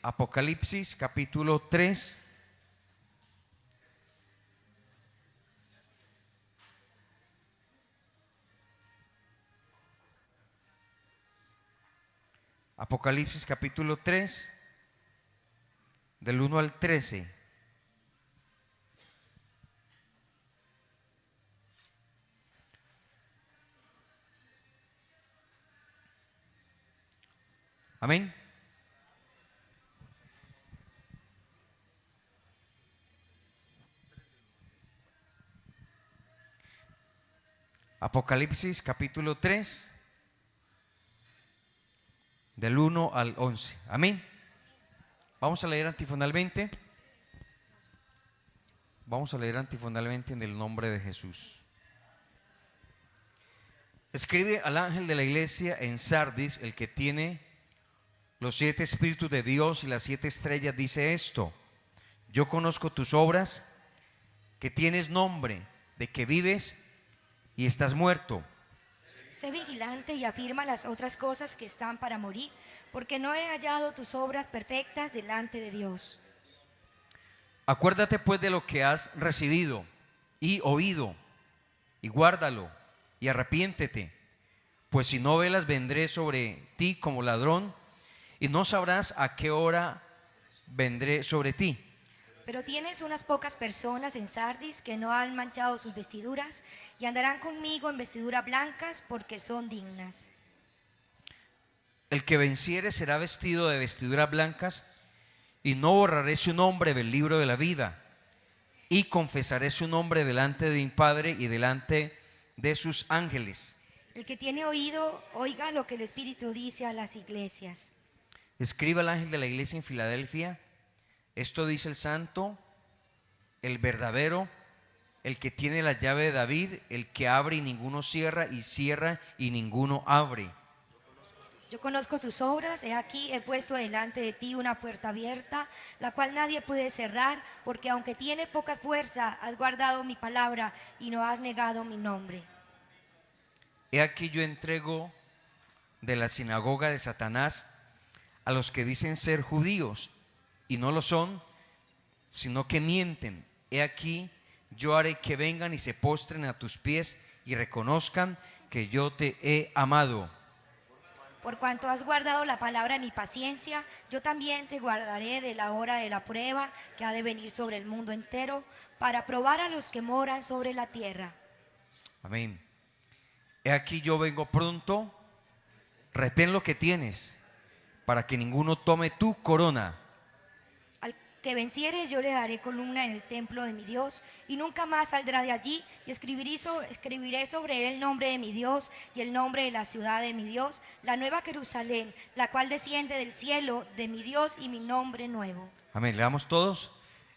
Apocalipsis capítulo 3. Apocalipsis capítulo 3, del 1 al 13. Amén. Apocalipsis capítulo 3, del 1 al 11. Amén. Vamos a leer antifonalmente. Vamos a leer antifonalmente en el nombre de Jesús. Escribe al ángel de la iglesia en Sardis, el que tiene los 7 espíritus de Dios y las 7 estrellas, dice esto: yo conozco tus obras, que tienes nombre de que vives y estás muerto. Sé vigilante y afirma las otras cosas que están para morir, porque no he hallado tus obras perfectas delante de Dios. Acuérdate pues de lo que has recibido y oído, y guárdalo, y arrepiéntete, pues si no velas vendré sobre ti como ladrón, y no sabrás a qué hora vendré sobre ti. Pero tienes unas pocas personas en Sardis que no han manchado sus vestiduras y andarán conmigo en vestiduras blancas porque son dignas. El que venciere será vestido de vestiduras blancas, y no borraré su nombre del libro de la vida, y confesaré su nombre delante de mi Padre y delante de sus ángeles. El que tiene oído, oiga lo que el Espíritu dice a las iglesias. Escriba al ángel de la iglesia en Filadelfia: esto dice el santo, el verdadero, el que tiene la llave de David, el que abre y ninguno cierra, y cierra y ninguno abre. Yo conozco tus obras, he aquí he puesto delante de ti una puerta abierta, la cual nadie puede cerrar, porque aunque tiene poca fuerza, has guardado mi palabra y no has negado mi nombre. He aquí yo entrego de la sinagoga de Satanás a los que dicen ser judíos y no lo son, sino que mienten. He aquí yo haré que vengan y se postren a tus pies y reconozcan que yo te he amado. Por cuanto has guardado la palabra de mi paciencia, yo también te guardaré de la hora de la prueba que ha de venir sobre el mundo entero, para probar a los que moran sobre la tierra. Amén. He aquí yo vengo pronto, retén lo que tienes, para que ninguno tome tu corona. Al que venciere yo le daré columna en el templo de mi Dios, y nunca más saldrá de allí, y escribiré sobre él el nombre de mi Dios y el nombre de la ciudad de mi Dios, la nueva Jerusalén, la cual desciende del cielo de mi Dios, y mi nombre nuevo. Amén. Leamos todos.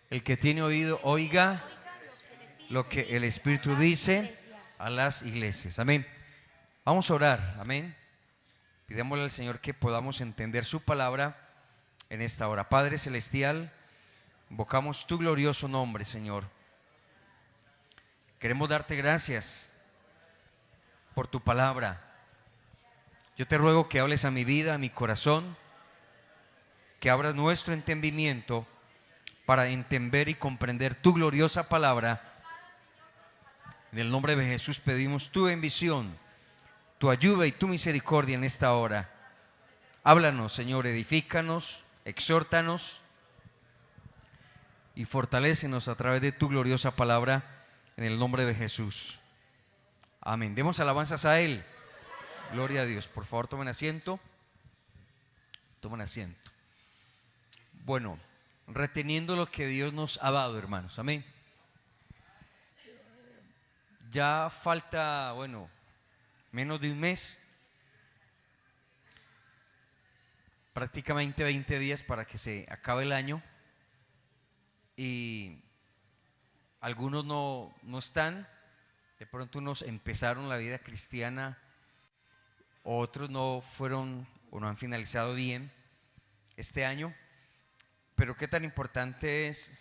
El que tiene oído, oiga lo que el Espíritu dice a las iglesias. Amén. Vamos a orar. Amén. Pidémosle al Señor que podamos entender su palabra en esta hora. Padre celestial, invocamos tu glorioso nombre, Señor. Queremos darte gracias por tu palabra. Yo te ruego que hables a mi vida, a mi corazón, que abras nuestro entendimiento para entender y comprender tu gloriosa palabra. En el nombre de Jesús pedimos tu bendición, tu ayuda y tu misericordia en esta hora. Háblanos, Señor, edifícanos, exhórtanos y fortalécenos a través de tu gloriosa palabra, en el nombre de Jesús. Amén. Demos alabanzas a Él. Gloria a Dios. Por favor, tomen asiento. Tomen asiento. Bueno, reteniendo lo que Dios nos ha dado, hermanos. Amén. Ya falta, menos de un mes, prácticamente 20 días para que se acabe el año, y algunos no están, de pronto unos empezaron la vida cristiana, otros no fueron o no han finalizado bien este año. Pero qué tan importante es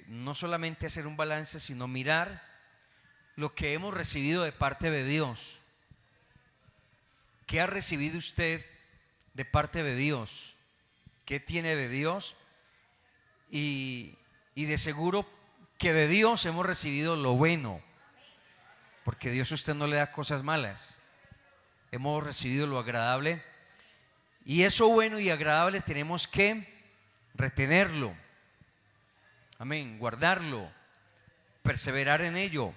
no solamente hacer un balance, sino mirar lo que hemos recibido de parte de Dios. ¿Qué ha recibido usted de parte de Dios? ¿Qué tiene de Dios? Y de seguro que de Dios hemos recibido lo bueno, porque Dios a usted no le da cosas malas. Hemos recibido lo agradable, y eso bueno y agradable tenemos que retenerlo. Amén, guardarlo, perseverar en ello,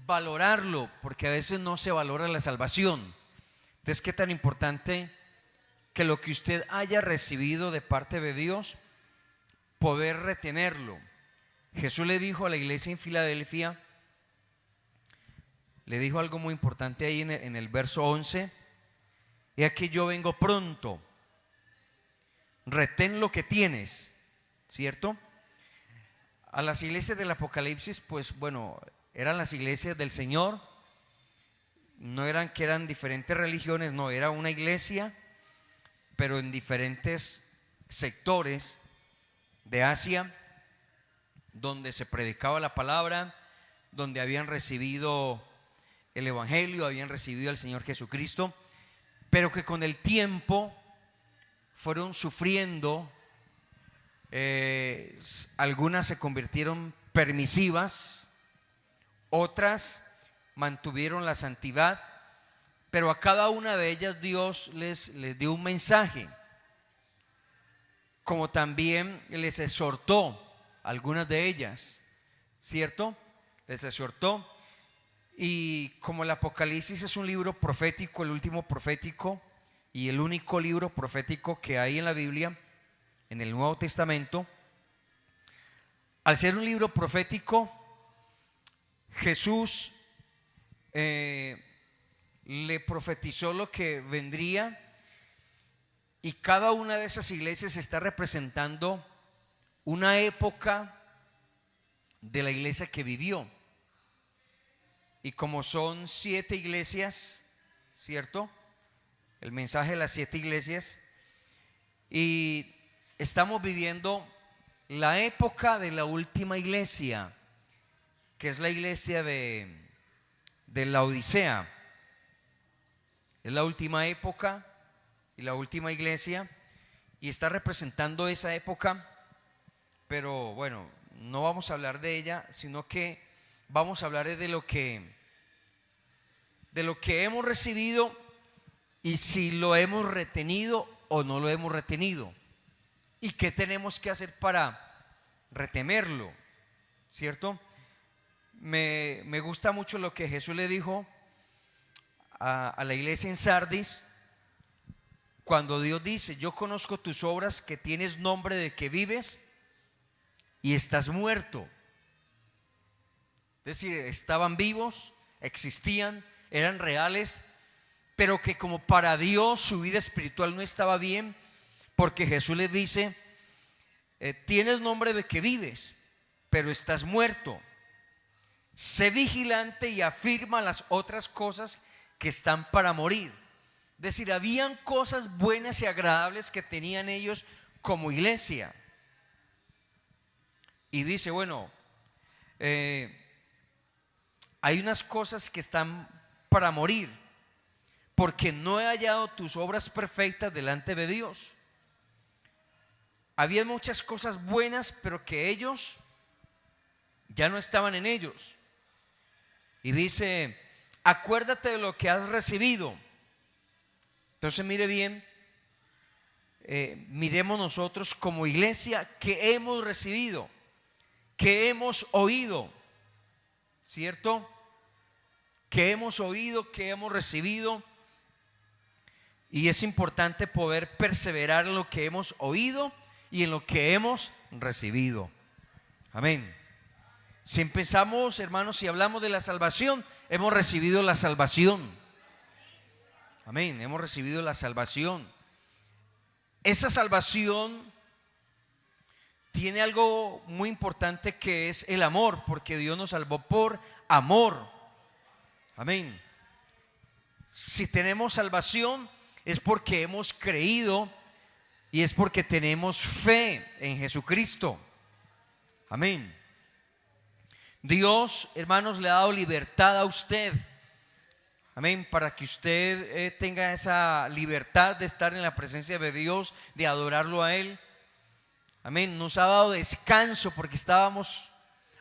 valorarlo, porque a veces no se valora la salvación. Entonces, qué tan importante que lo que usted haya recibido de parte de Dios, poder retenerlo. Jesús le dijo a la iglesia en Filadelfia, le dijo algo muy importante ahí en el verso 11: he aquí yo vengo pronto, retén lo que tienes, ¿cierto? A las iglesias del Apocalipsis, pues bueno, eran las iglesias del Señor, no eran que eran diferentes religiones, no, era una iglesia, pero en diferentes sectores de Asia, donde se predicaba la palabra, donde habían recibido el evangelio, habían recibido al Señor Jesucristo, pero que con el tiempo fueron sufriendo. Algunas se convirtieron permisivas, otras mantuvieron la santidad, pero a cada una de ellas Dios les dio un mensaje, como también les exhortó a algunas de ellas, ¿cierto? Les exhortó. Y como el Apocalipsis es un libro profético, el último profético y el único libro profético que hay en la Biblia, en el Nuevo Testamento, al ser un libro profético, Jesús le profetizó lo que vendría, y cada una de esas iglesias está representando una época de la iglesia que vivió. Y como son 7 iglesias, ¿cierto? El mensaje de las 7 iglesias, y estamos viviendo la época de la última iglesia, que es la iglesia de la Odisea. Es la última época y la última iglesia, y está representando esa época. Pero bueno, no vamos a hablar de ella, sino que vamos a hablar de lo que hemos recibido, y si lo hemos retenido o no lo hemos retenido, y qué tenemos que hacer para retenerlo, ¿cierto? Me gusta mucho lo que Jesús le dijo a la iglesia en Sardis, cuando Dios dice: yo conozco tus obras, que tienes nombre de que vives y estás muerto. Es decir, estaban vivos, existían, eran reales, pero que como para Dios su vida espiritual no estaba bien, porque Jesús les dice: tienes nombre de que vives, pero estás muerto. Sé vigilante y afirma las otras cosas que están para morir. Es decir, habían cosas buenas y agradables que tenían ellos como iglesia. Y dice, bueno, hay unas cosas que están para morir, porque no he hallado tus obras perfectas delante de Dios. Había muchas cosas buenas, pero que ellos ya no estaban en ellos. Y dice: acuérdate de lo que has recibido. Entonces mire bien, miremos nosotros como iglesia que hemos recibido, que hemos oído, ¿cierto? Que hemos oído, que hemos recibido. Y es importante poder perseverar en lo que hemos oído y en lo que hemos recibido. Amén. Si empezamos, hermanos, y hablamos de la salvación, hemos recibido la salvación. Amén, hemos recibido la salvación. Esa salvación tiene algo muy importante, que es el amor, porque Dios nos salvó por amor. Amén. Si tenemos salvación es porque hemos creído y es porque tenemos fe en Jesucristo. Amén. Dios, hermanos, le ha dado libertad a usted. Amén, para que usted tenga esa libertad de estar en la presencia de Dios, de adorarlo a Él. Amén, nos ha dado descanso porque estábamos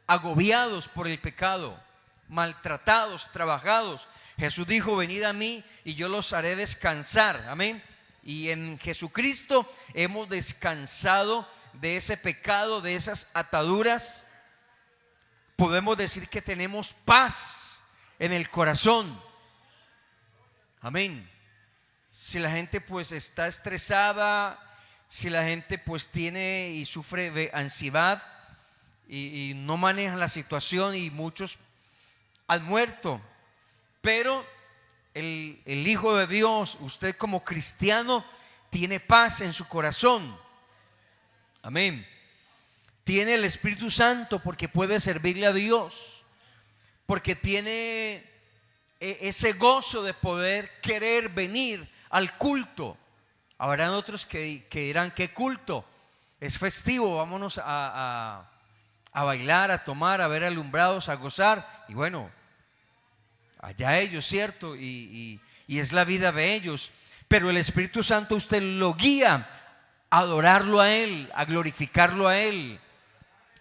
agobiados por el pecado, maltratados, trabajados. Jesús dijo: venid a mí y yo los haré descansar. Amén. Y en Jesucristo hemos descansado de ese pecado, de esas ataduras. Podemos decir que tenemos paz en el corazón. Amén. Si la gente pues está estresada, si la gente pues tiene y sufre de ansiedad y no manejan la situación, y muchos han muerto, pero el Hijo de Dios, usted como cristiano, tiene paz en su corazón. Amén. Tiene el Espíritu Santo porque puede servirle a Dios, porque tiene ese gozo de poder querer venir al culto. Habrán otros que dirán: ¿qué culto? Es festivo, vámonos a bailar, a tomar, a ver alumbrados, a gozar. Y bueno, allá ellos, ¿cierto? Y es la vida de ellos. Pero el Espíritu Santo usted lo guía a adorarlo a Él, a glorificarlo a Él,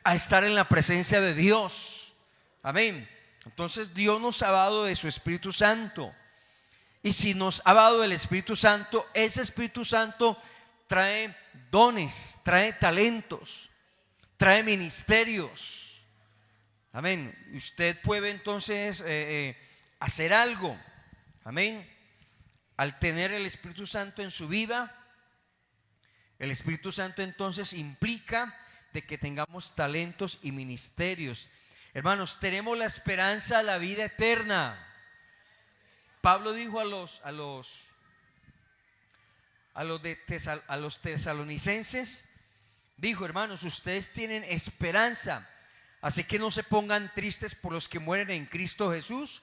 a estar en la presencia de Dios. Amén. Entonces Dios nos ha dado de su Espíritu Santo. Y si nos ha dado el Espíritu Santo, ese Espíritu Santo trae dones, trae talentos, trae ministerios. Amén. Usted puede entonces hacer algo. Amén. Al tener el Espíritu Santo en su vida, el Espíritu Santo entonces implica de que tengamos talentos y ministerios. Hermanos, tenemos la esperanza a la vida eterna. Pablo dijo a los tesalonicenses, dijo: hermanos, ustedes tienen esperanza, así que no se pongan tristes por los que mueren en Cristo Jesús.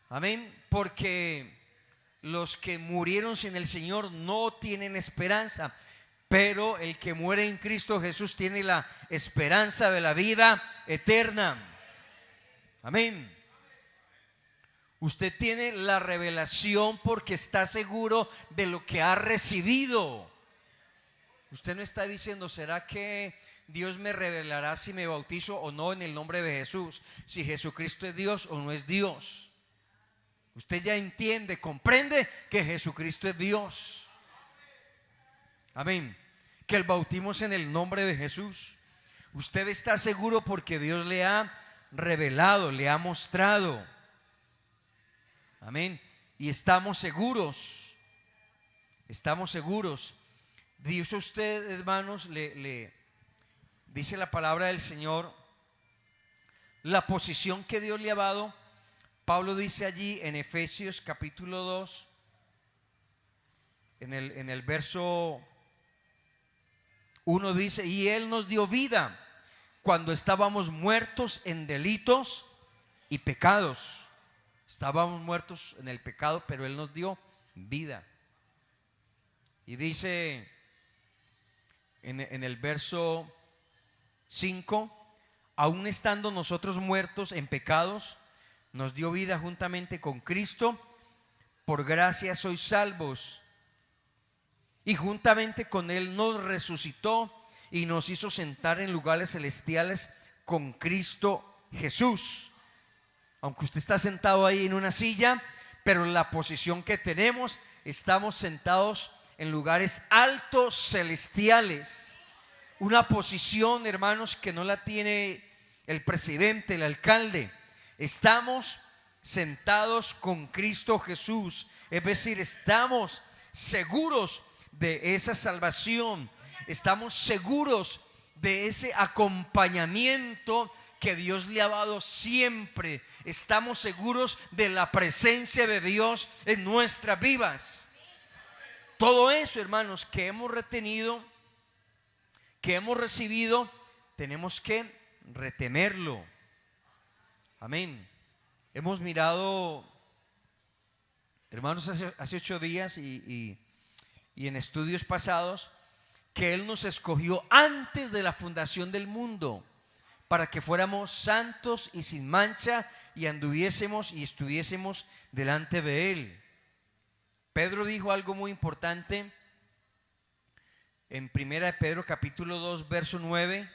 Amén. Porque los que murieron sin el Señor no tienen esperanza, pero el que muere en Cristo Jesús tiene la esperanza de la vida eterna. Amén. Usted tiene la revelación porque está seguro de lo que ha recibido. Usted no está diciendo: ¿será que Dios me revelará si me bautizo o no en el nombre de Jesús? Si Jesucristo es Dios o no es Dios. Usted ya entiende, comprende que Jesucristo es Dios. Amén. Que el bautismo es en el nombre de Jesús. Usted está seguro porque Dios le ha revelado, le ha mostrado. Amén. Y estamos seguros. Estamos seguros. Dice usted, hermanos, le dice la palabra del Señor, la posición que Dios le ha dado. Pablo dice allí en Efesios capítulo 2, en el verso 1 dice: y Él nos dio vida cuando estábamos muertos en delitos y pecados. Estábamos muertos en el pecado, pero Él nos dio vida. Y dice en el verso 5: aún estando nosotros muertos en pecados, nos dio vida juntamente con Cristo. Por gracia sois salvos. Y juntamente con Él nos resucitó y nos hizo sentar en lugares celestiales con Cristo Jesús. Aunque usted está sentado ahí en una silla, pero la posición que tenemos, estamos sentados en lugares altos celestiales. Una posición, hermanos, que no la tiene el presidente, el alcalde. Estamos sentados con Cristo Jesús. Es decir, estamos seguros de esa salvación. Estamos seguros de ese acompañamiento que Dios le ha dado siempre. Estamos seguros de la presencia de Dios en nuestras vidas. Todo eso, hermanos, que hemos retenido, que hemos recibido, tenemos que retenerlo. Amén. Hemos mirado, hermanos, hace 8 días y en estudios pasados, que Él nos escogió antes de la fundación del mundo para que fuéramos santos y sin mancha y anduviésemos y estuviésemos delante de Él. Pedro dijo algo muy importante en 1 de Pedro capítulo 2 verso 9.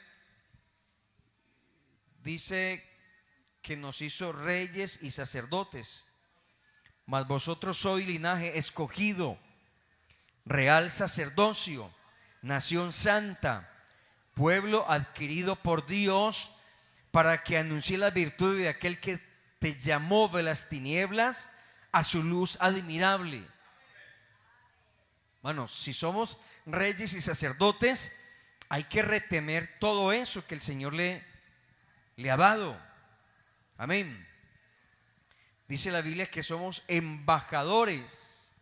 Dice que nos hizo reyes y sacerdotes, mas vosotros sois linaje escogido, real sacerdocio, nación santa, pueblo adquirido por Dios, para que anuncie la virtud de aquel que te llamó de las tinieblas a su luz admirable. Bueno, si somos reyes y sacerdotes, hay que retener todo eso que el Señor le ha dado. Amén. Dice la Biblia que somos embajadores.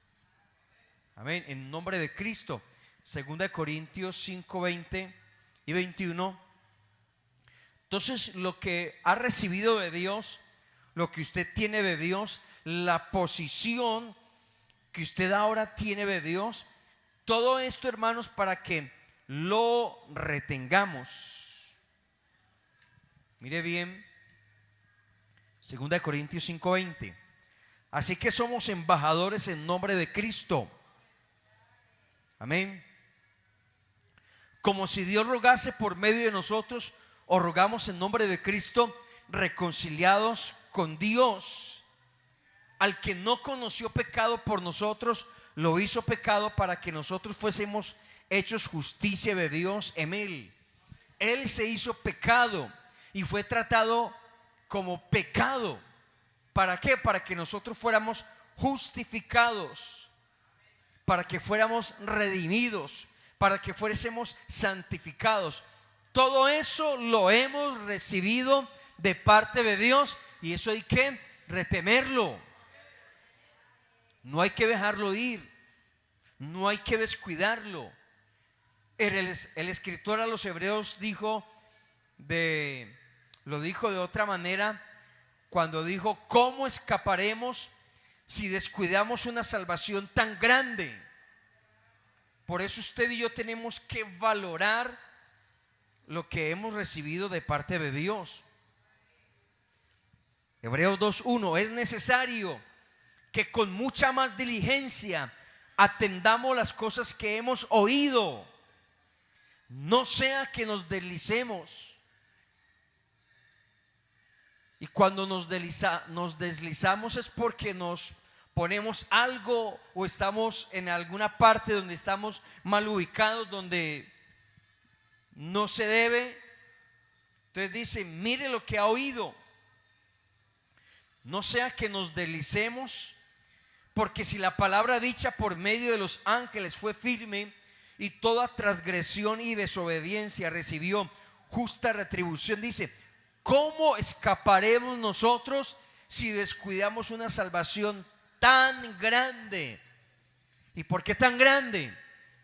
Amén. En nombre de Cristo. 2 Corintios 5, 20 y 21. Entonces, lo que ha recibido de Dios, lo que usted tiene de Dios, la posición que usted ahora tiene de Dios, todo esto, hermanos, para que lo retengamos. Mire bien, 2 Corintios 5:20. Así que somos embajadores en nombre de Cristo. Amén. Como si Dios rogase por medio de nosotros, o rogamos en nombre de Cristo, reconciliados con Dios. Al que no conoció pecado por nosotros, lo hizo pecado para que nosotros fuésemos hechos justicia de Dios en Él. Él se hizo pecado y fue tratado como pecado. ¿Para qué? Para que nosotros fuéramos justificados, para que fuéramos redimidos, para que fuésemos santificados. Todo eso lo hemos recibido de parte de Dios, y eso hay que retenerlo. No hay que dejarlo ir, no hay que descuidarlo. El escritor a los Hebreos lo dijo de otra manera cuando dijo: ¿cómo escaparemos si descuidamos una salvación tan grande? Por eso usted y yo tenemos que valorar lo que hemos recibido de parte de Dios. Hebreos 2:1: es necesario que con mucha más diligencia atendamos las cosas que hemos oído, no sea que nos deslicemos. Y cuando nos deslizamos es porque nos ponemos algo o estamos en alguna parte donde estamos mal ubicados, donde no se debe. Entonces dice: mire lo que ha oído, no sea que nos deslicemos, porque si la palabra dicha por medio de los ángeles fue firme, y toda transgresión y desobediencia recibió justa retribución, dice: ¿cómo escaparemos nosotros si descuidamos una salvación tan grande? ¿Y por qué tan grande?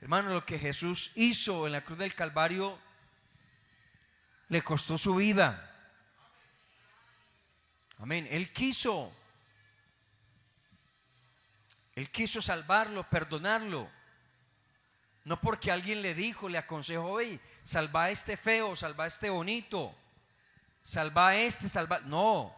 Hermano, lo que Jesús hizo en la cruz del Calvario le costó su vida. Amén. Él quiso salvarlo, perdonarlo. No porque alguien le dijo, le aconsejó: oye, salva a este feo, salva a este bonito, salva a este, salva. No.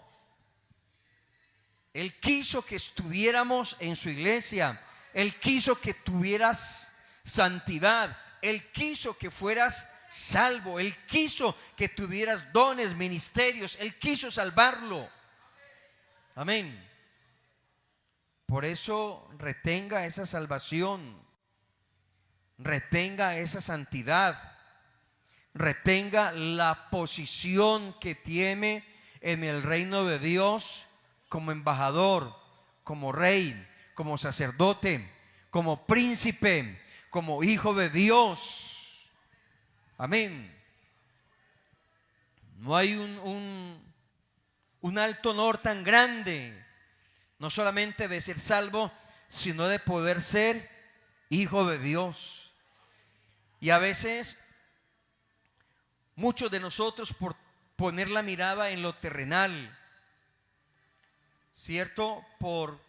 Él quiso que estuviéramos en su iglesia. Él quiso que tuvieras santidad. Él quiso que fueras salvo. Él quiso que tuvieras dones, ministerios. Él quiso salvarlo. Amén. Por eso retenga esa salvación, retenga esa santidad, retenga la posición que tiene en el reino de Dios como embajador, como rey, como sacerdote, como príncipe, como hijo de Dios. Amén. No hay un alto honor tan grande, no solamente de ser salvo, sino de poder ser hijo de Dios. Y a veces muchos de nosotros, por poner la mirada en lo terrenal, ¿cierto?, por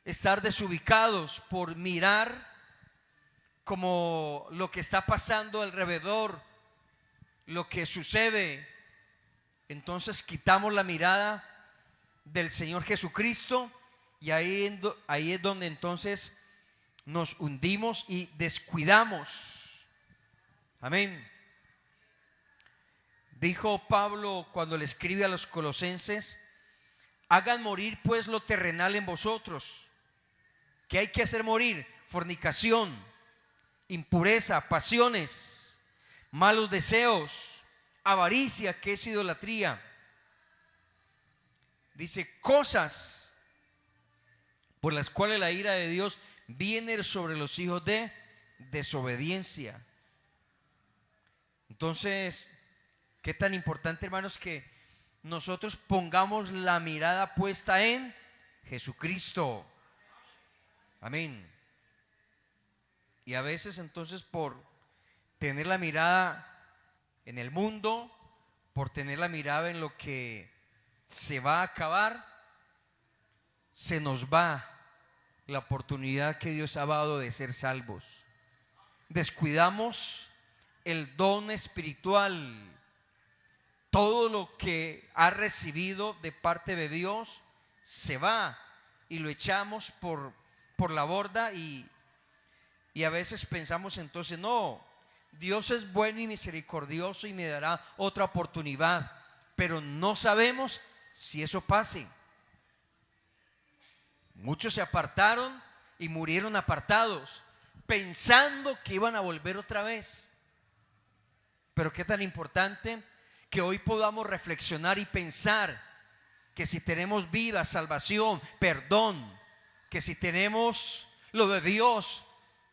estar desubicados, por mirar como lo que está pasando alrededor, lo que sucede, entonces quitamos la mirada del Señor Jesucristo y ahí es donde entonces nos hundimos y descuidamos. Amén. Dijo Pablo cuando le escribe a los colosenses: hagan morir pues lo terrenal en vosotros. ¿Qué hay que hacer morir? Fornicación, impureza, pasiones, malos deseos, avaricia, que es idolatría. Dice: cosas por las cuales la ira de Dios viene sobre los hijos de desobediencia. Entonces, qué tan importante, hermanos, que nosotros pongamos la mirada puesta en Jesucristo. Amén. Y a veces entonces, por tener la mirada en el mundo, por tener la mirada en lo que se va a acabar, se nos va la oportunidad que Dios ha dado de ser salvos. Descuidamos el don espiritual. Todo lo que ha recibido de parte de Dios se va y lo echamos por la borda, y a veces pensamos entonces: no, Dios es bueno y misericordioso y me dará otra oportunidad, pero no sabemos si eso pase. Muchos se apartaron y murieron apartados, pensando que iban a volver otra vez. Pero qué tan importante que hoy podamos reflexionar y pensar que si tenemos vida, salvación, perdón, que si tenemos lo de Dios,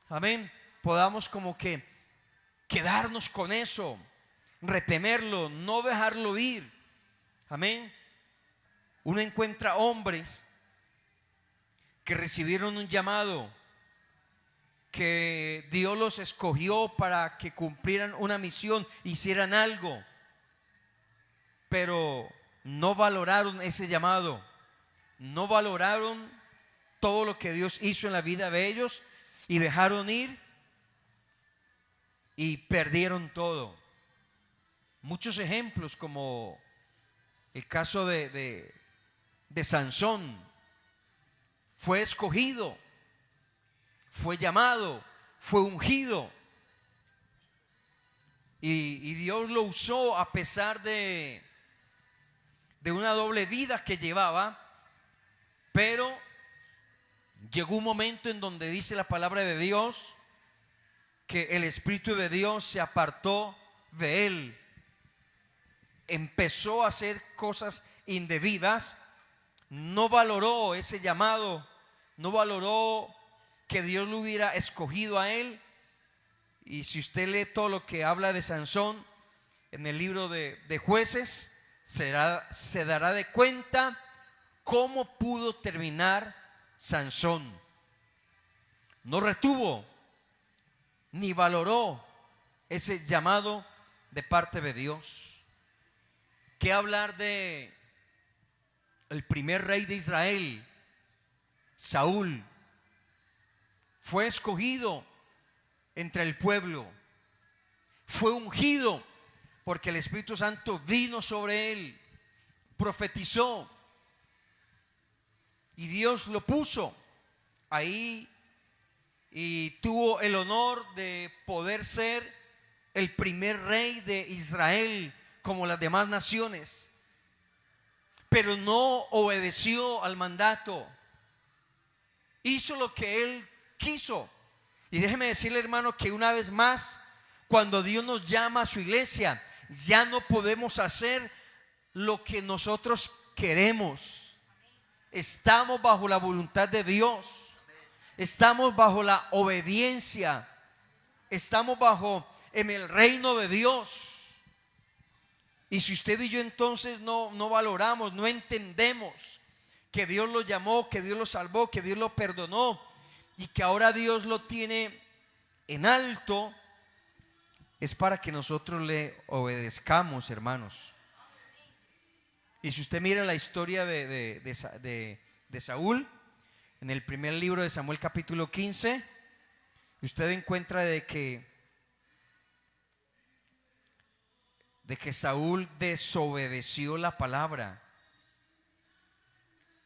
amén, podamos como que quedarnos con eso, retenerlo, no dejarlo ir. Amén. Uno encuentra hombres que recibieron un llamado, que Dios los escogió para que cumplieran una misión, hicieran algo, pero no valoraron ese llamado, no valoraron todo lo que Dios hizo en la vida de ellos y dejaron ir y perdieron todo. Muchos ejemplos, como el caso de Sansón. Fue escogido, fue llamado, fue ungido, y Dios lo usó a pesar de una doble vida que llevaba. Pero llegó un momento en donde dice la palabra de Dios que el Espíritu de Dios se apartó de él, empezó a hacer cosas indebidas, no valoró ese llamado, no valoró que Dios lo hubiera escogido a él. Y si usted lee todo lo que habla de Sansón en el libro de Jueces, se dará de cuenta cómo pudo terminar Sansón. No retuvo ni valoró ese llamado de parte de Dios. ¿Qué hablar de el primer rey de Israel, Saúl? Fue escogido entre el pueblo, fue ungido porque el Espíritu Santo vino sobre él, profetizó y Dios lo puso ahí, y tuvo el honor de poder ser el primer rey de Israel como las demás naciones. Pero no obedeció al mandato, hizo lo que él quiso. Y déjeme decirle, hermano, que una vez más, cuando Dios nos llama a su iglesia, ya no podemos hacer lo que nosotros queremos. Estamos bajo la voluntad de Dios, estamos bajo la obediencia, estamos bajo en el reino de Dios. Y si usted y yo entonces no valoramos, no entendemos que Dios lo llamó, que Dios lo salvó, que Dios lo perdonó y que ahora Dios lo tiene en alto, es para que nosotros le obedezcamos, hermanos. Y si usted mira la historia de Saúl, en el primer libro de Samuel capítulo 15, usted encuentra de que de que Saúl desobedeció la palabra.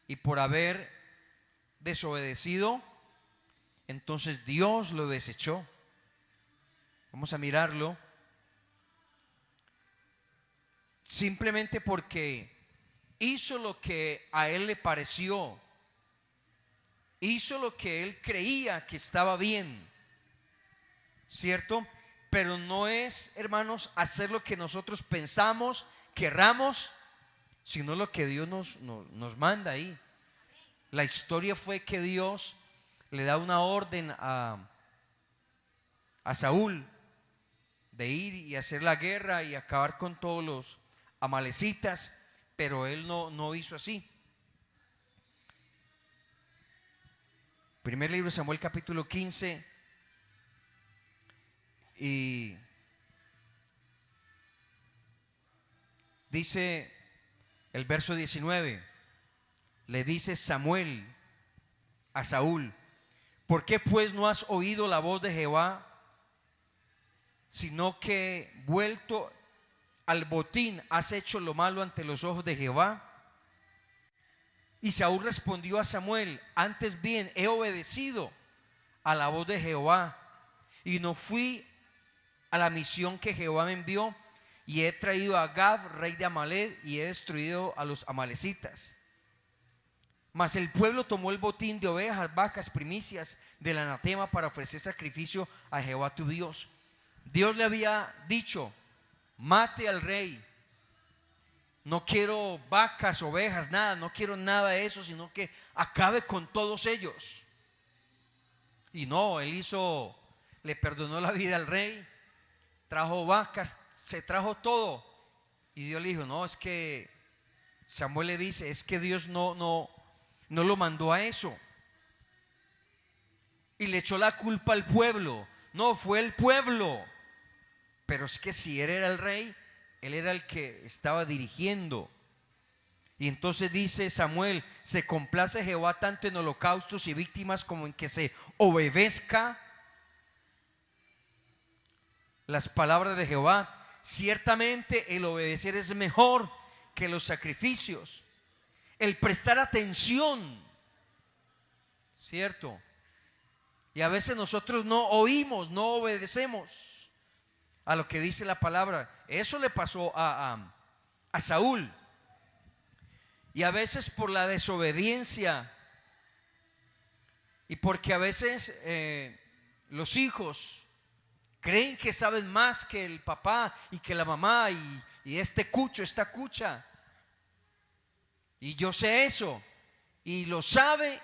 Y por haber desobedecido, entonces Dios lo desechó. Vamos a mirarlo. Simplemente porque hizo lo que a él le pareció, hizo lo que él creía que estaba bien, ¿cierto? Pero no es, hermanos, hacer lo que nosotros pensamos, querramos, sino lo que Dios nos manda ahí. La historia fue que Dios le da una orden a Saúl de ir y hacer la guerra y acabar con todos los amalecitas, pero él no hizo así. Primer libro de Samuel, capítulo 15, y dice el verso 19, le dice Samuel a Saúl: ¿por qué pues no has oído la voz de Jehová, sino que vuelto al botín has hecho lo malo ante los ojos de Jehová? Y Saúl respondió a Samuel: antes bien he obedecido a la voz de Jehová, y no fui a la misión que Jehová me envió, y he traído a Agag, rey de Amalec, y he destruido a los amalecitas. Mas el pueblo tomó el botín de ovejas, vacas, primicias del anatema para ofrecer sacrificio a Jehová tu Dios. Dios le había dicho: mate al rey. No quiero vacas, ovejas, nada, no quiero nada de eso, sino que acabe con todos ellos. Y no, él le perdonó la vida al rey, trajo vacas, se trajo todo. Y Dios le dijo: no, es que Samuel le dice, es que Dios no lo mandó a eso. Y le echó la culpa al pueblo. No, fue el pueblo. Pero es que si él era el rey, él era el que estaba dirigiendo. Y entonces dice Samuel: se complace Jehová tanto en holocaustos y víctimas como en que se obedezca las palabras de Jehová. Ciertamente el obedecer es mejor que los sacrificios, el prestar atención, ¿cierto? Y a veces nosotros no oímos, no obedecemos a lo que dice la palabra. Eso le pasó a Saúl. Y a veces por la desobediencia, y porque a veces los hijos creen que saben más que el papá y que la mamá, y este cucho, esta cucha, y yo sé eso, y lo sabe,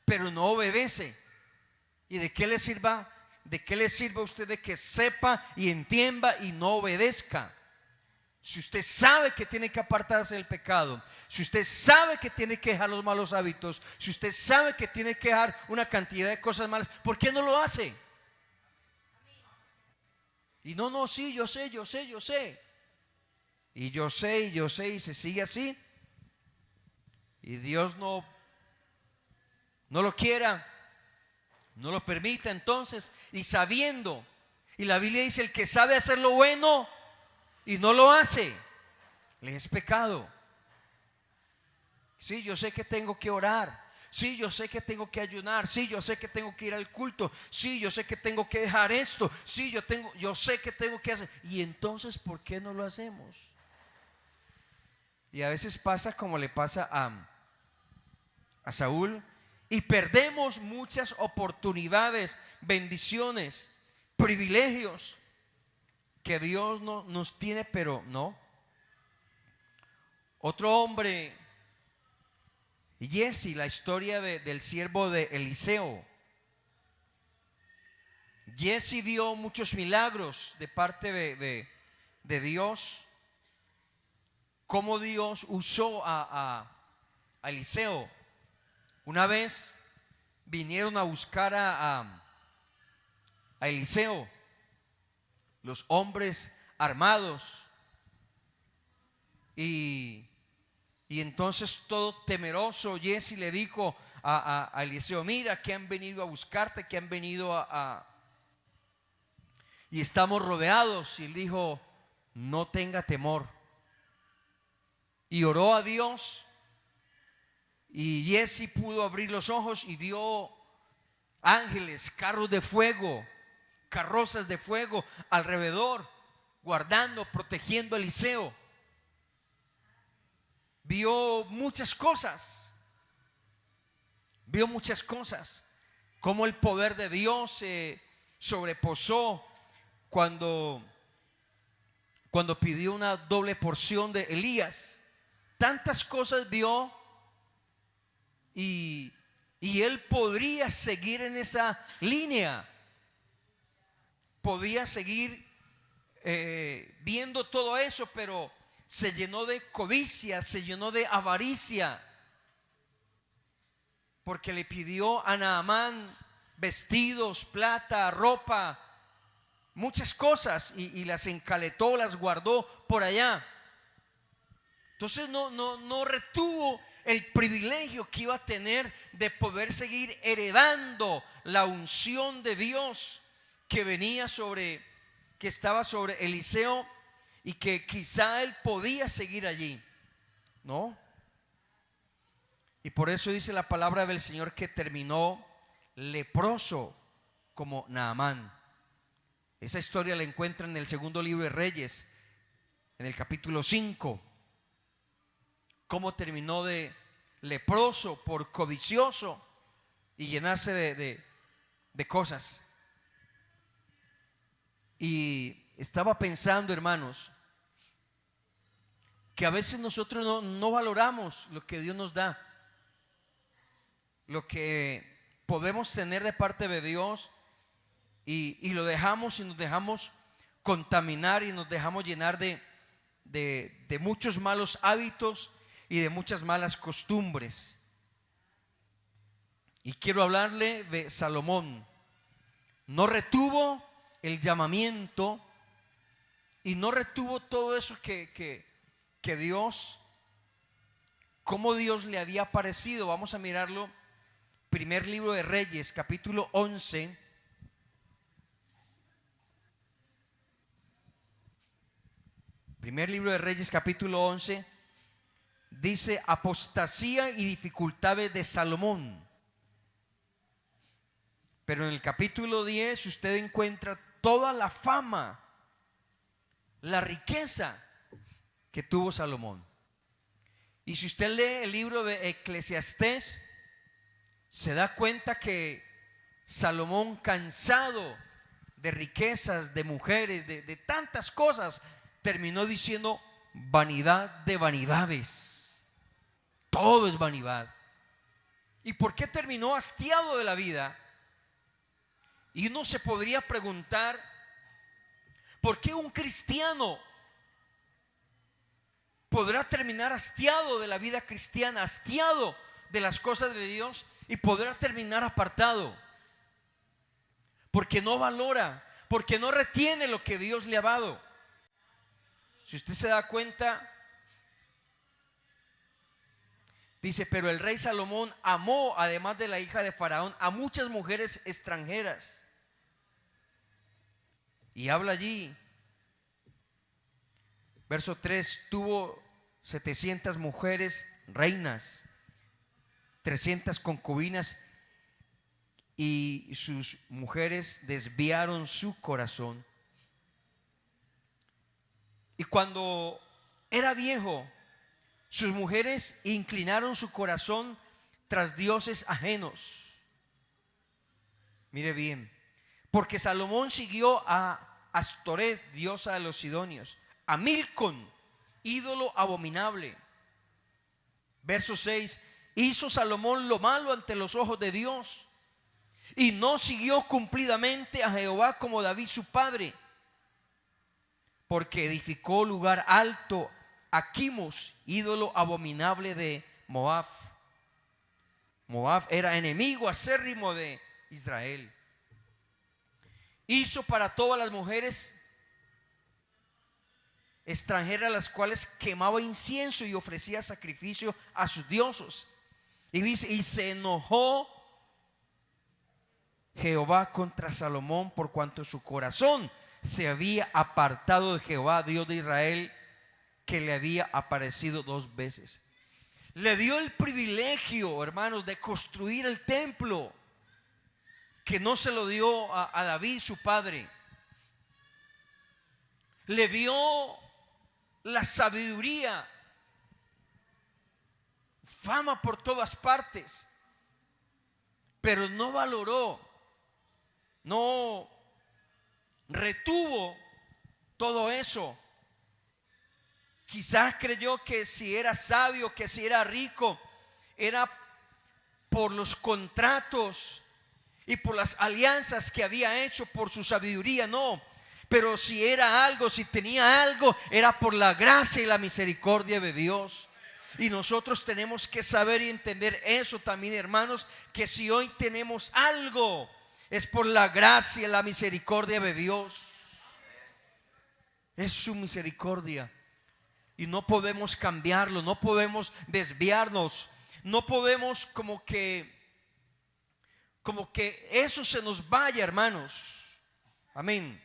pero no obedece. ¿Y de qué le sirva? ¿De qué le sirve a usted de que sepa y entienda y no obedezca? Si usted sabe que tiene que apartarse del pecado, si usted sabe que tiene que dejar los malos hábitos, si usted sabe que tiene que dejar una cantidad de cosas malas, ¿por qué no lo hace? Y no, sí, yo sé. Y yo sé, y se sigue así. Y Dios no lo quiera, no lo permita entonces, y sabiendo, y la Biblia dice: el que sabe hacer lo bueno y no lo hace, le es pecado. Sí, yo sé que tengo que orar, sí, yo sé que tengo que ayunar, sí, yo sé que tengo que ir al culto, sí, yo sé que tengo que dejar esto, sí, yo sé que tengo que hacer. Y entonces, ¿por qué no lo hacemos? Y a veces pasa como le pasa a Saúl, y perdemos muchas oportunidades, bendiciones, privilegios que Dios nos tiene, pero no. Otro hombre, Giezi, la historia del siervo de Eliseo. Giezi vio muchos milagros de parte de Dios, cómo Dios usó a Eliseo. Una vez vinieron a buscar a Eliseo los hombres armados, y entonces todo temeroso Giezi le dijo a Eliseo: mira que han venido a buscarte, que han venido y estamos rodeados. Y él dijo: no tenga temor. Y oró a Dios, y Giezi pudo abrir los ojos y vio ángeles, carros de fuego, carrozas de fuego alrededor, guardando, protegiendo a Eliseo. Vio muchas cosas, como el poder de Dios se sobreposó cuando pidió una doble porción de Elías. Tantas cosas vio, y él podría seguir en esa línea, podía seguir viendo todo eso, pero se llenó de codicia, se llenó de avaricia, porque le pidió a Naamán vestidos, plata, ropa, muchas cosas, y las encaletó, las guardó por allá. Entonces no retuvo el privilegio que iba a tener de poder seguir heredando la unción de Dios que estaba sobre Eliseo, y que quizá él podía seguir allí, ¿no? Y por eso dice la palabra del Señor que terminó leproso como Naamán. Esa historia la encuentra en el segundo libro de Reyes, en el capítulo 5. Cómo terminó de leproso por codicioso y llenarse de cosas. Y estaba pensando, hermanos, que a veces nosotros no valoramos lo que Dios nos da, lo que podemos tener de parte de Dios, y lo dejamos, y nos dejamos contaminar, y nos dejamos llenar de muchos malos hábitos y de muchas malas costumbres. Y quiero hablarle de Salomón. No retuvo el llamamiento, y no retuvo todo eso que Dios, cómo Dios le había parecido. Vamos a mirarlo. Primer libro de Reyes, capítulo 11. Primer libro de Reyes, capítulo 11. Dice: apostasía y dificultades de Salomón. Pero en el capítulo 10 usted encuentra toda la fama, la riqueza que tuvo Salomón. Y si usted lee el libro de Eclesiastés, se da cuenta que Salomón, cansado de riquezas, de mujeres, de tantas cosas, terminó diciendo: vanidad de vanidades, todo es vanidad. ¿Y por qué terminó hastiado de la vida? Y uno se podría preguntar: ¿por qué un cristiano podrá terminar hastiado de la vida cristiana, hastiado de las cosas de Dios, y podrá terminar apartado? Porque no valora, porque no retiene lo que Dios le ha dado. Si usted se da cuenta, dice: pero el rey Salomón amó, además de la hija de Faraón, a muchas mujeres extranjeras. Y habla allí, verso 3: tuvo 700 mujeres reinas, 300 concubinas, y sus mujeres desviaron su corazón. Y cuando era viejo, sus mujeres inclinaron su corazón tras dioses ajenos. Mire bien, porque Salomón siguió a Astoret, diosa de los sidonios, a Milcom, ídolo abominable. Verso 6: hizo Salomón lo malo ante los ojos de Dios, y no siguió cumplidamente a Jehová como David su padre, porque edificó lugar alto a Quimos, ídolo abominable de Moab. Moab era enemigo acérrimo de Israel. Hizo para todas las mujeres extranjeras, las cuales quemaba incienso y ofrecía sacrificio a sus dioses. Y dice: y se enojó Jehová contra Salomón por cuanto su corazón se había apartado de Jehová, Dios de Israel, que le había aparecido 2 veces. Le dio el privilegio, hermanos, de construir el templo, que no se lo dio a David, su padre. Le dio la sabiduría, fama por todas partes, pero no valoró, no retuvo todo eso. Quizás creyó que si era sabio, que si era rico, era por los contratos y por las alianzas que había hecho, por su sabiduría. No, pero si era algo, si tenía algo, era por la gracia y la misericordia de Dios. Y nosotros tenemos que saber y entender eso también, hermanos, que si hoy tenemos algo, es por la gracia y la misericordia de Dios. Es su misericordia. Y no podemos cambiarlo, no podemos desviarnos, no podemos como que eso se nos vaya, hermanos. Amén.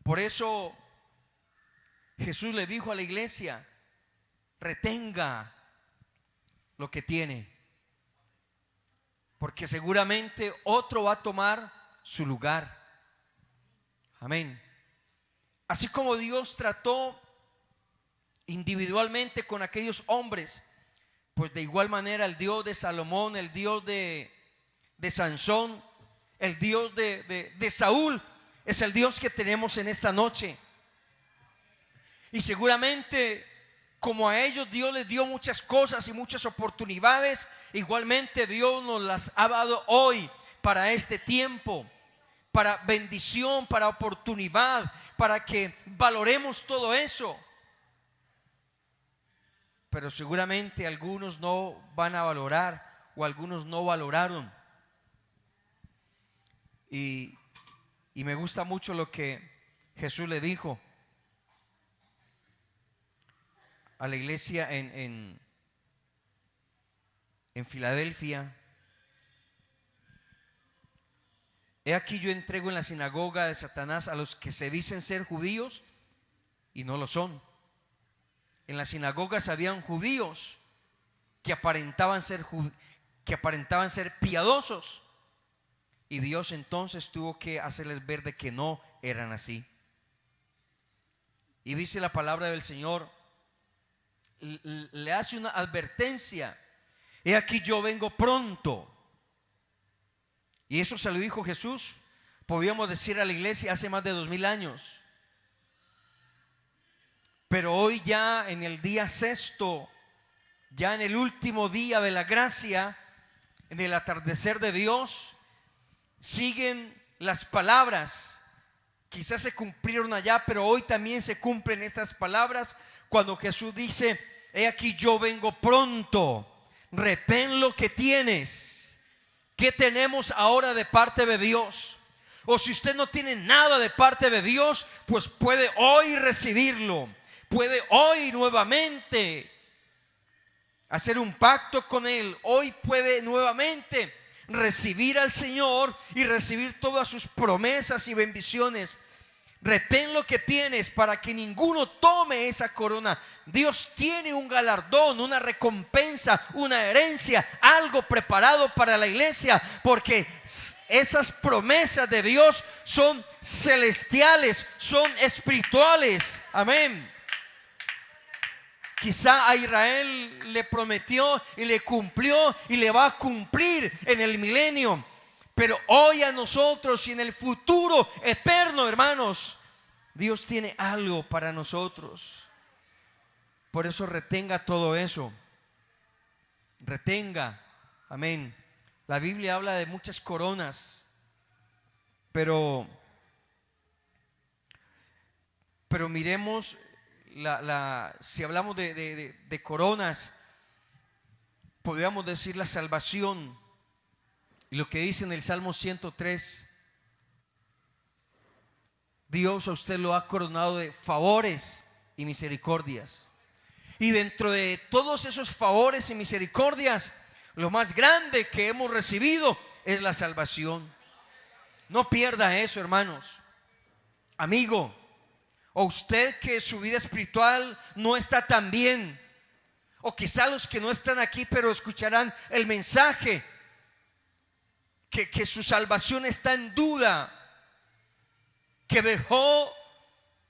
Por eso Jesús le dijo a la iglesia: retenga lo que tiene, porque seguramente otro va a tomar su lugar. Amén. Así como Dios trató individualmente con aquellos hombres, pues de igual manera el Dios de Salomón, el Dios de Sansón, el Dios de Saúl, es el Dios que tenemos en esta noche. Y seguramente como a ellos Dios les dio muchas cosas y muchas oportunidades, igualmente Dios nos las ha dado hoy para este tiempo, para bendición, para oportunidad, para que valoremos todo eso. Pero seguramente algunos no van a valorar, o algunos no valoraron. Y me gusta mucho lo que Jesús le dijo a la iglesia en Filadelfia. He aquí yo entrego en la sinagoga de Satanás a los que se dicen ser judíos y no lo son. En las sinagogas habían judíos que aparentaban ser piadosos, y Dios entonces tuvo que hacerles ver de que no eran así. Y dice la palabra del Señor, le hace una advertencia: he aquí yo vengo pronto. Y eso se lo dijo Jesús, podríamos decir, a la iglesia hace más de 2000 años. Pero hoy, ya en el día sexto, ya en el último día de la gracia, en el atardecer de Dios, siguen las palabras. Quizás se cumplieron allá, pero hoy también se cumplen estas palabras cuando Jesús dice: he aquí yo vengo pronto, retén lo que tienes. ¿Qué tenemos ahora de parte de Dios? O si usted no tiene nada de parte de Dios, pues puede hoy recibirlo. Puede hoy nuevamente hacer un pacto con Él. Hoy puede nuevamente recibir al Señor y recibir todas sus promesas y bendiciones. Retén lo que tienes para que ninguno tome esa corona. Dios tiene un galardón, una recompensa, una herencia, algo preparado para la iglesia, porque esas promesas de Dios son celestiales, son espirituales. Amén. Quizá a Israel le prometió y le cumplió y le va a cumplir en el milenio, pero hoy a nosotros y en el futuro eterno, hermanos, Dios tiene algo para nosotros. Por eso retenga todo eso. Retenga. Amén. La Biblia habla de muchas coronas, pero miremos si hablamos de coronas, podríamos decir la salvación. Y lo que dice en el Salmo 103, Dios a usted lo ha coronado de favores y misericordias. Y dentro de todos esos favores y misericordias, lo más grande que hemos recibido es la salvación. No pierda eso, hermanos. amigo, o usted que su vida espiritual no está tan bien, o quizá los que no están aquí pero escucharán el mensaje, que su salvación está en duda, que dejó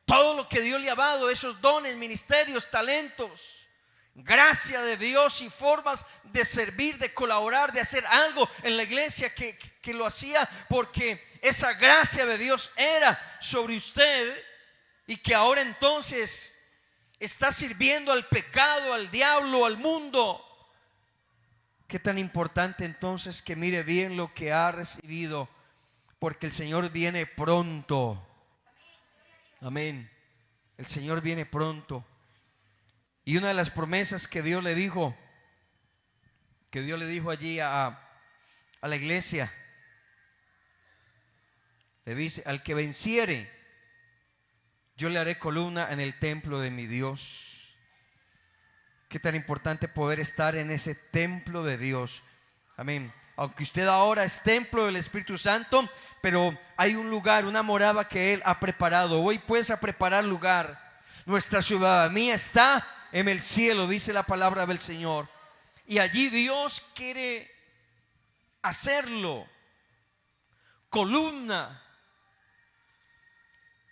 todo lo que Dios le ha dado, esos dones, ministerios, talentos, gracia de Dios y formas de servir, de colaborar, de hacer algo en la iglesia, que lo hacía porque esa gracia de Dios era sobre usted, y que ahora entonces está sirviendo al pecado, al diablo, al mundo. Qué tan importante entonces que mire bien lo que ha recibido, porque el Señor viene pronto. Amén. El Señor viene pronto. Y una de las promesas que Dios le dijo allí a la iglesia, le dice: al que venciere, yo le haré columna en el templo de mi Dios. Qué tan importante poder estar en ese templo de Dios. Amén. Aunque usted ahora es templo del Espíritu Santo, pero hay un lugar, una morada que Él ha preparado. Hoy pues a preparar lugar. Nuestra ciudadanía está en el cielo, dice la palabra del Señor. Y allí Dios quiere hacerlo columna.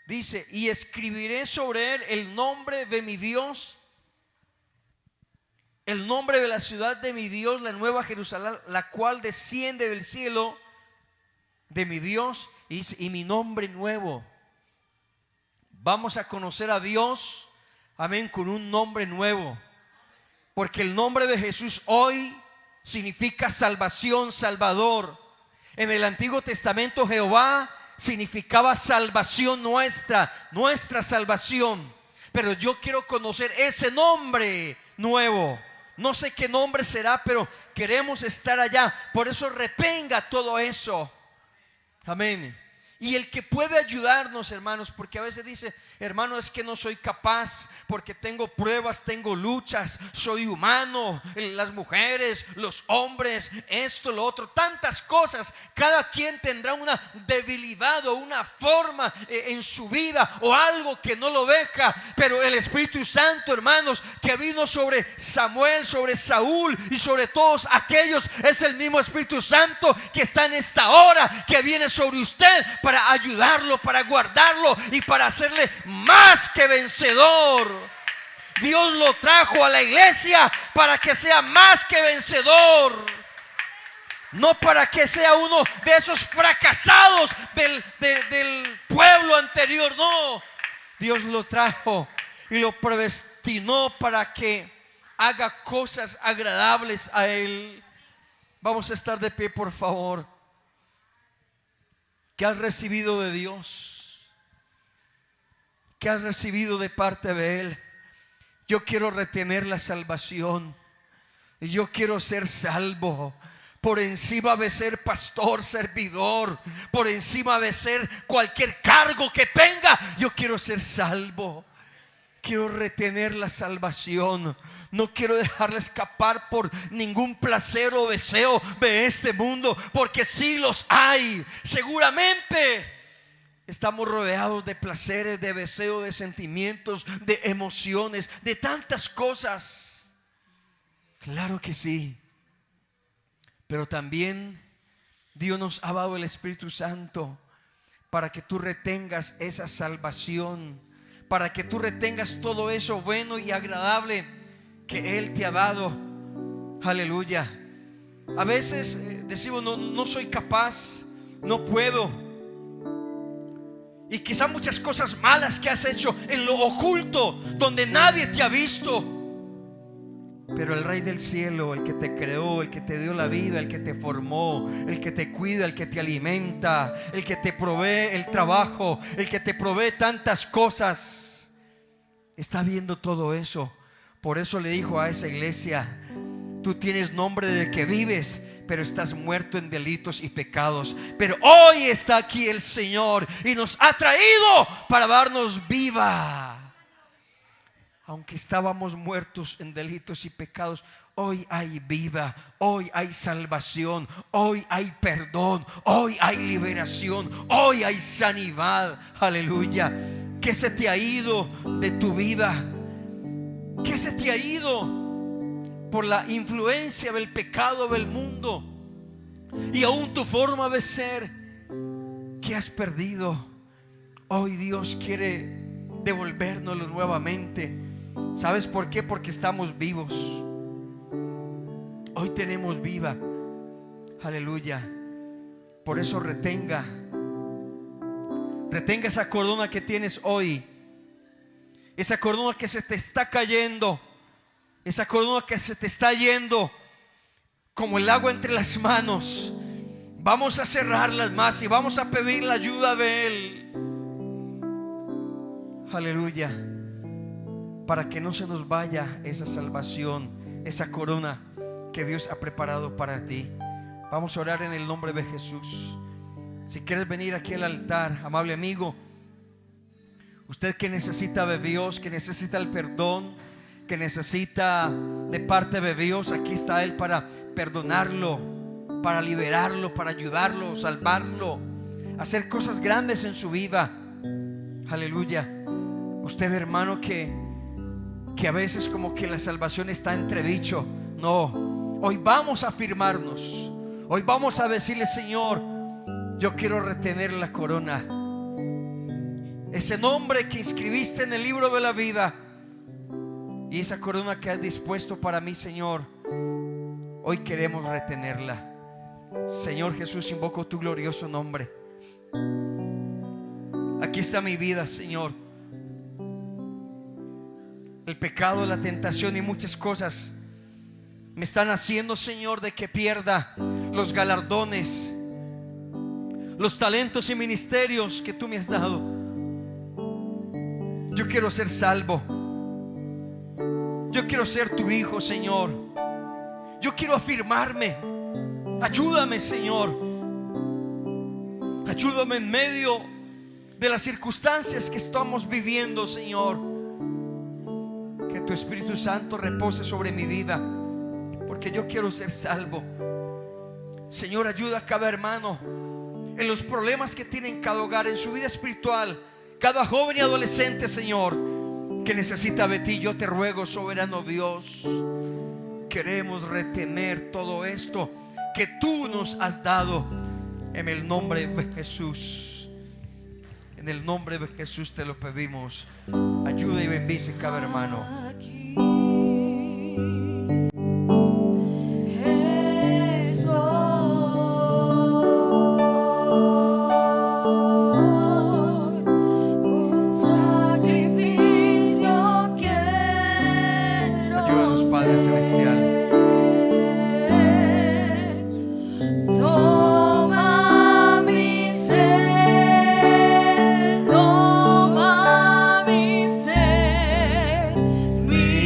Dice: y escribiré sobre él el nombre de mi Dios, el nombre de la ciudad de mi Dios, la nueva Jerusalén, la cual desciende del cielo de mi Dios, y mi nombre nuevo. Vamos a conocer a Dios, amén, con un nombre nuevo, porque el nombre de Jesús hoy significa salvación, Salvador. En el Antiguo Testamento Jehová significaba salvación nuestra salvación. Pero yo quiero conocer ese nombre nuevo. No sé qué nombre será, pero queremos estar allá. Por eso retenga todo eso. Amén. Y el que puede ayudarnos, hermanos, porque a veces dice: hermano, es que no soy capaz, porque tengo pruebas, tengo luchas, soy humano, las mujeres, los hombres, esto, lo otro, tantas cosas. Cada quien tendrá una debilidad o una forma en su vida, o algo que no lo deja. Pero el Espíritu Santo, hermanos, que vino sobre Samuel, sobre Saúl y sobre todos aquellos, es el mismo Espíritu Santo que está en esta hora, que viene sobre usted para ayudarlo, para guardarlo y para hacerle más que vencedor. Dios lo trajo a la iglesia para que sea más que vencedor, no para que sea uno de esos fracasados del pueblo anterior. No, Dios lo trajo y lo predestinó para que haga cosas agradables a Él. Vamos a estar de pie, por favor. ¿Qué has recibido de Dios? ¿Qué has recibido de parte de Él? Yo quiero retener la salvación. Yo quiero ser salvo. Por encima de ser pastor, servidor, por encima de ser cualquier cargo que tenga, yo quiero ser salvo. Quiero retener la salvación. No quiero dejarla escapar por ningún placer o deseo de este mundo, porque sí los hay. Seguramente estamos rodeados de placeres, de deseos, de sentimientos, de emociones, de tantas cosas. Claro que sí. Pero también Dios nos ha dado el Espíritu Santo para que tú retengas esa salvación, para que tú retengas todo eso bueno y agradable que Él te ha dado. Aleluya. A veces decimos: no soy capaz, no puedo. Y quizá muchas cosas malas que has hecho en lo oculto, donde nadie te ha visto. Pero el Rey del cielo, el que te creó, el que te dio la vida, el que te formó, el que te cuida, el que te alimenta, el que te provee el trabajo, el que te provee tantas cosas, está viendo todo eso. Por eso le dijo a esa iglesia: tú tienes nombre de que vives, pero estás muerto en delitos y pecados. Pero hoy está aquí el Señor y nos ha traído para darnos vida. Aunque estábamos muertos en delitos y pecados, Hoy hay vida, hoy hay salvación, hoy hay perdón, hoy hay liberación, hoy hay sanidad. Aleluya. ¿Qué se te ha ido de tu vida? ¿Qué se te ha ido por la influencia del pecado del mundo? Y aún tu forma de ser, ¿qué has perdido? Hoy Dios quiere devolvérnoslo nuevamente. ¿Sabes por qué? Porque estamos vivos. Hoy tenemos vida. Aleluya. Por eso retenga esa corona que tienes hoy. Esa corona que se te está cayendo. Esa corona que se te está yendo como el agua entre las manos. Vamos a cerrarlas más y vamos a pedir la ayuda de Él. Aleluya. Para que no se nos vaya esa salvación, esa corona que Dios ha preparado para ti. Vamos a orar en el nombre de Jesús. Si quieres venir aquí al altar, amable amigo, usted que necesita de Dios, que necesita el perdón, que necesita de parte de Dios, aquí está Él para perdonarlo, para liberarlo, para ayudarlo, salvarlo, hacer cosas grandes en su vida. Aleluya. Usted, hermano, que a veces como que la salvación está entredicho. No. Hoy vamos a afirmarnos. Hoy vamos a decirle: Señor, yo quiero retener la corona, ese nombre que inscribiste en el libro de la vida, y esa corona que has dispuesto para mí, Señor. Hoy queremos retenerla. Señor Jesús, invoco tu glorioso nombre. Aquí está mi vida, Señor. El pecado, la tentación y muchas cosas me están haciendo, Señor, de que pierda los galardones, los talentos y ministerios que tú me has dado. Yo quiero ser salvo. Yo quiero ser tu hijo, Señor. Yo quiero afirmarme. Ayúdame, Señor. Ayúdame en medio de las circunstancias que estamos viviendo, Señor. Que tu Espíritu Santo repose sobre mi vida, porque yo quiero ser salvo. Señor, ayuda a cada hermano en los problemas que tienen cada hogar, en su vida espiritual, cada joven y adolescente, Señor, que necesita de ti. Yo te ruego, soberano Dios, queremos retener todo esto que tú nos has dado, en el nombre de Jesús. En el nombre de Jesús te lo pedimos. Ayuda y bendice cada hermano. Mi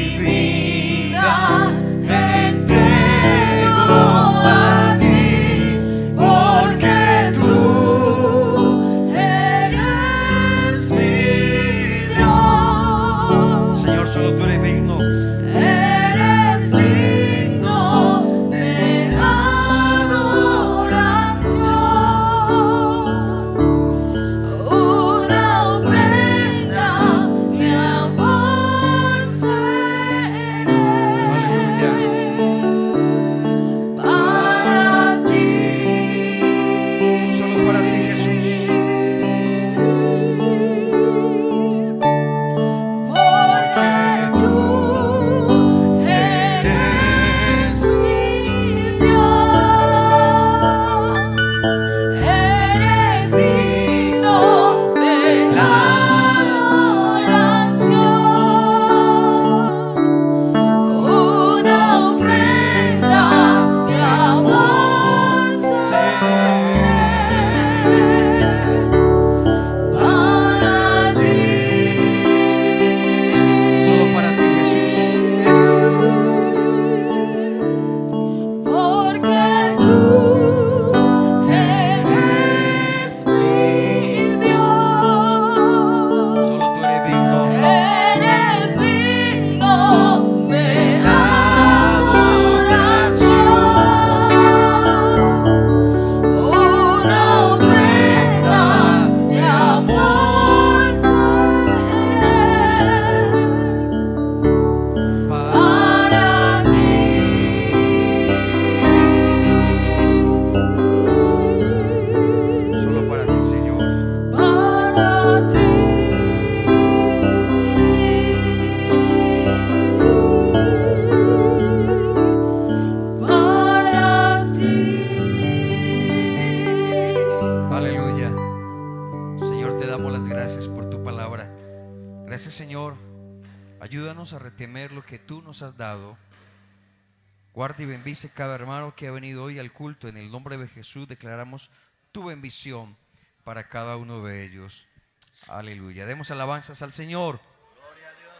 Gracias, Señor. Ayúdanos a retener lo que tú nos has dado. Guarda y bendice cada hermano que ha venido hoy al culto. En el nombre de Jesús declaramos tu bendición para cada uno de ellos. Aleluya. Demos alabanzas al Señor.